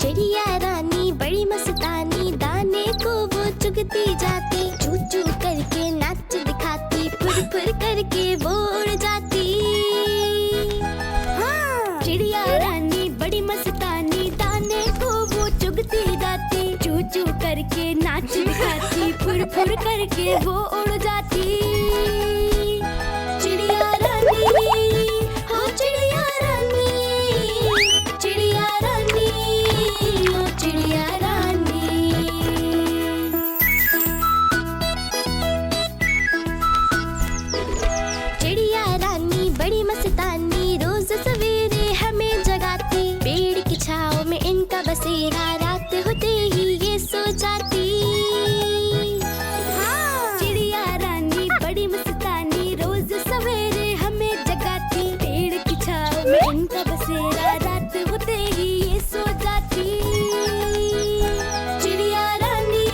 चिड़िया रानी बड़ी मस्तानी, दाने को वो चुगती जाती, चू चू करके नाच दिखाती, फुर फुर करके वो उड़ जाती। हाँ। चिड़िया रानी बड़ी मस्तानी, दाने को वो चुगती जाती, चू चू करके नाच दिखाती, फुर फुर करके वो उड़ जाती। चिड़िया रानी, हो चिड़िया रानी, चिड़िया रानी, हो चिड़िया रानी। चिड़िया रानी बड़ी मस्तानी, रोज सवेरे हमें जगाती, पेड़ की छाँव में इनका बसेरा, रात होते ही ये सो जाती। हाँ। चिड़िया रानी बड़ी मस्तानी, रोज सवेरे हमें जगाती, पेड़ की छाँव में इनका बसेरा, रात होते ही ये सो जाती। चिड़िया रानी,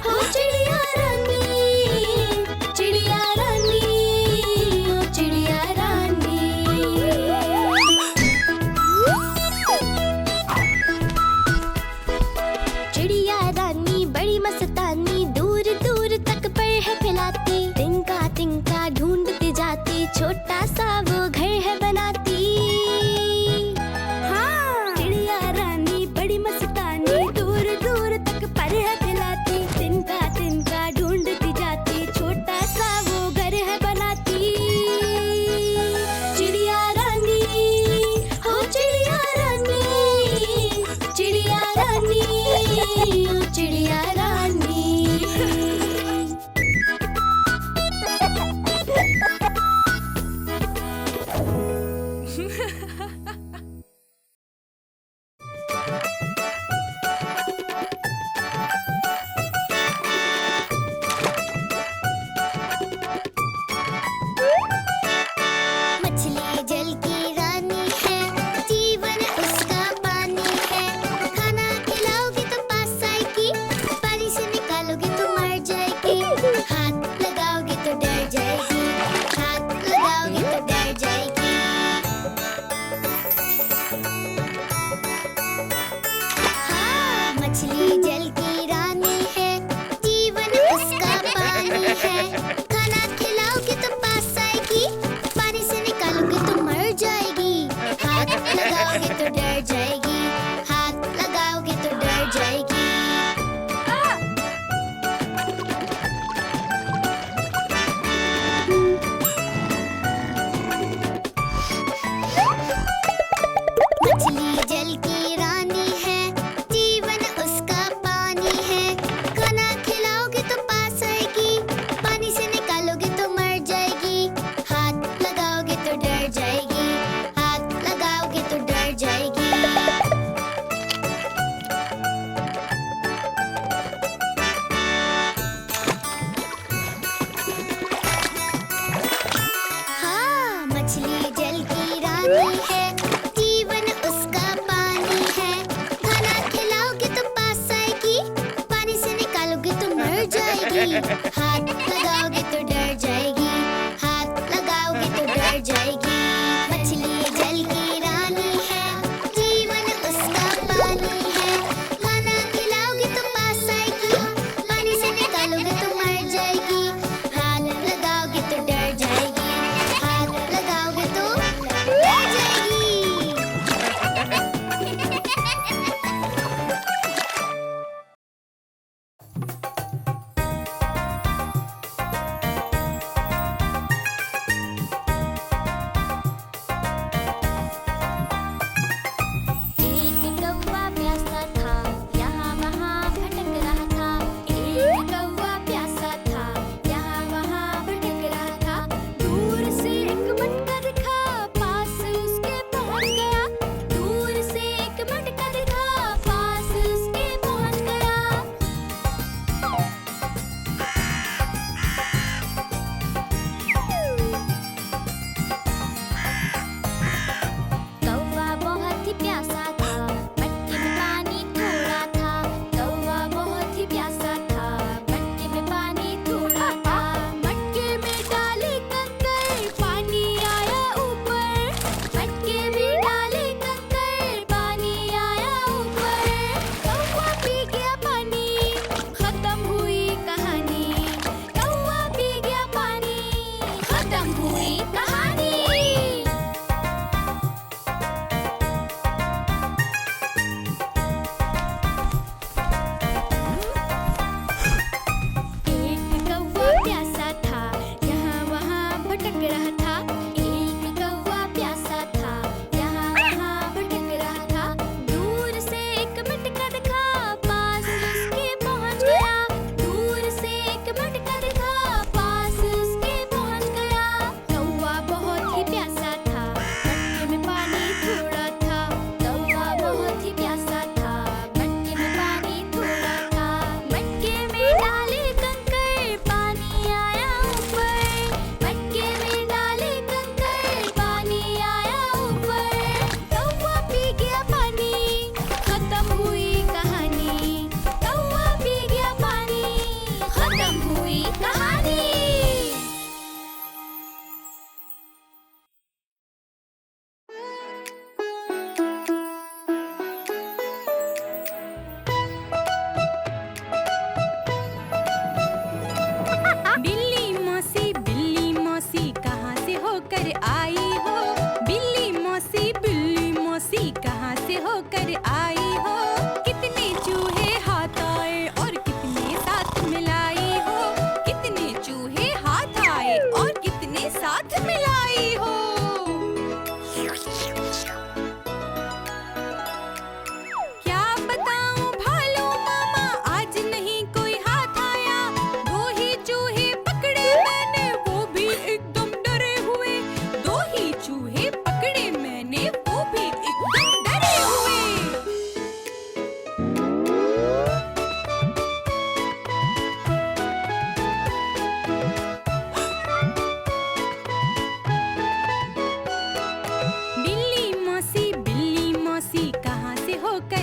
हो चिड़िया रानी, चिड़िया रानी, हो चिड़िया रानी। चिड़िया रानी बड़ी मस्तानी, दूर दूर तक पर है फैलाती, तिनका तिनका ढूंढती जाती, छोटा सा वो घर है बनाती। हाँ। चिड़िया रानी बड़ी मस्तानी, दूर दूर तक पर है फैलाती, तिनका तिनका ढूंढती जाती, छोटा सा वो घर है बनाती। चिड़िया रानी, हो चिड़िया रानी, चिड़िया रानी, हो चिड़िया रानी। मछली जल की रानी है, जीवन उसका पानी है, खाना खिलाओगे तो पास आएगी, पानी से निकालोगे तो मर जाएगी, हाथ लगाओगे तो डर जाएगी, हाथ लगाओगे तो डर जाएगी। हाँ। मछली जल की रानी है, जीवन उसका पानी है, खाना खिलाओगे तो पास आएगी, पानी से निकालोगे तो मर जाएगी, हाथ लगाओगे तो डर जाएगी, हाथ लगाओगे तो डर जाएगी। मछली जल की रानी है, जीवन उसका पानी है, खाना खिलाओगे तो पास आएगी, पानी से निकालोगे तो मर जाएगी, हाथ लगाओगे तो डर जाएगी, हाथ लगाओगे तो डर जाएगी। हाँ। मछली जल की रानी है, जीवन उसका पानी है, खाना खिलाओगे तो पास आएगी, पानी से निकालोगे तो मर जाएगी, हाथ लगाओगे तो डर जाएगी, हाथ लगाओगे तो डर जाएगी। मछली जल की रानी है, जीवन उसका पानी है, खाना खिलाओगे तो पास आएगी, पानी से निकालोगे तो मर जाएगी, हाथ लगाओगे तो डर जाएगी, हाथ लगाओगे तो डर जाएगी।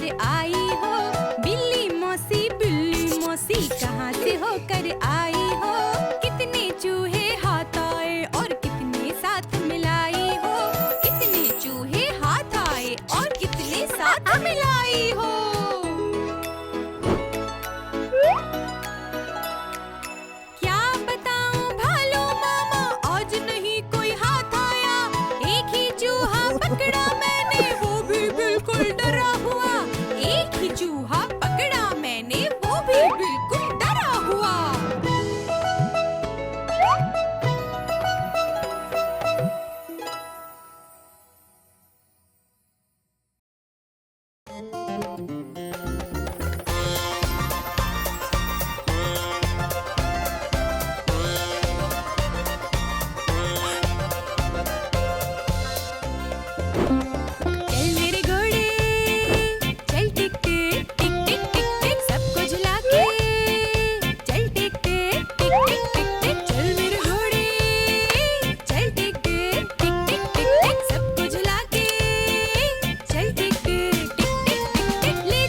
होकर आई हो। बिल्ली मौसी कहाँ से होकर आई हो। कितने चूहे हाथ आए और कितने साथ मिलाई हो। कितने चूहे हाथ आए और कितने साथ मिलाई हो। क्या बताऊं भालू मामा, आज नहीं कोई हाथ आया। एक ही चूहा पकड़ा मैंने, वो भी बिल्कुल डरा हुआ। एक ही चूहा पकड़ा मैंने, वो भी बिल्कुल डरा हुआ। चल मेरे घोड़े चल टिक टिक टिक टिक टिक टिक, सबको झुला के चल टिक टिक टिक टिक टिक टिक। चल मेरे घोड़े चल टिक टिक टिक टिक टिक टिक, सबको झुला के चल टिक टिक टिक टिक टिक टिक। ले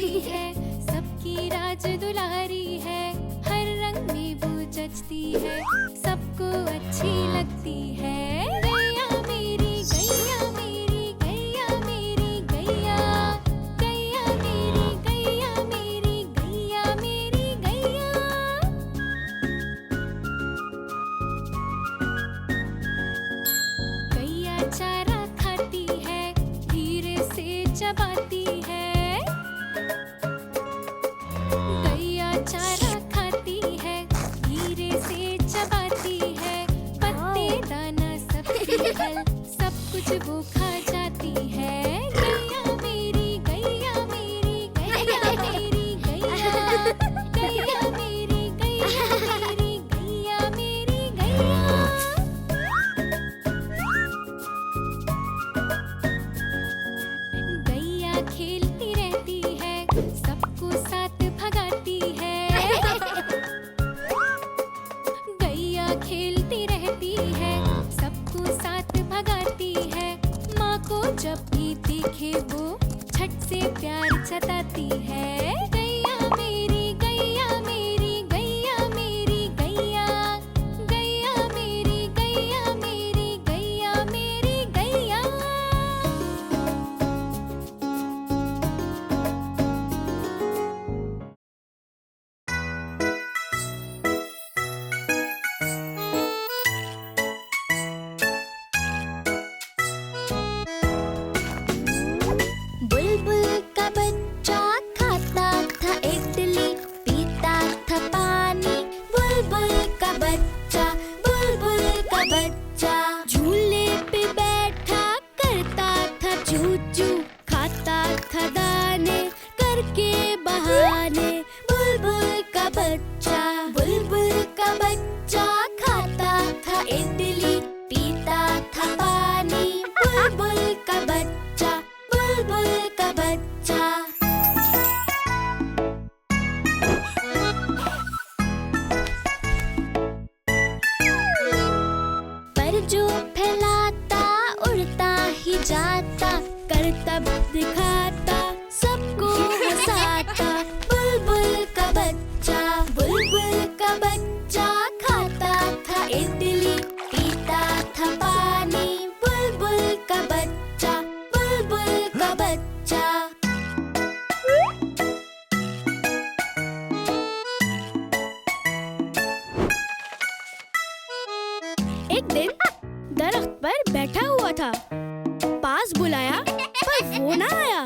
करती है, सबकी राज दुलारी है, हर रंग में वो जचती है, सबको अच्छी लगती है। गैया मेरी गैया मेरी गैया मेरी गैया, गैया मेरी गैया मेरी गैया मेरी गैया। गैया चारा खाती है, धीरे से चबाती है। गैया चारा खाती है, धीरे से चबाती है, पत्ते दाना सब फल सब कुछ वो खा जाती है। गैया मेरी गैया मेरी गैया मेरी गैया, गैया मेरी गैया मेरी गैया मेरी गैया। गैया खेलती रहती है, सबको साथ भगाती है। गैया खेलती रहती है, सबको साथ भगाती है, माँ को जब भी देखे वो झट से प्यार जताती है। गैया मेरी गैया मेरी गैया मेरी गैया, गैया मेरी गैया मेरी गैया मेरी गैया। बुलबुल का बच्चा खाता था इडली, पीता था पानी। बुलबुल का बच्चा, बुलबुल का बच्चा झूले पे बैठा करता था चू चू, खाता था दाने करके बहाने। बुलबुल का बच्चा, बुलबुल का बच्चा खाता था इडली, पीता था पानी। बुलबुल का बच्चा, बुलबुल का बच्चा। पर जो फैलाता उड़ता ही जाता, करतब दिखाता सबको हंसाता। बुलबुल का बच्चा, बुलबुल का बच्चा खाता था इडली, पीता था पानी। बुलबुल का बच्चा, बुलबुल का बच्चा। एक दिन दरख्त पर बैठा हुआ था, पास बुलाया पर वो ना आया।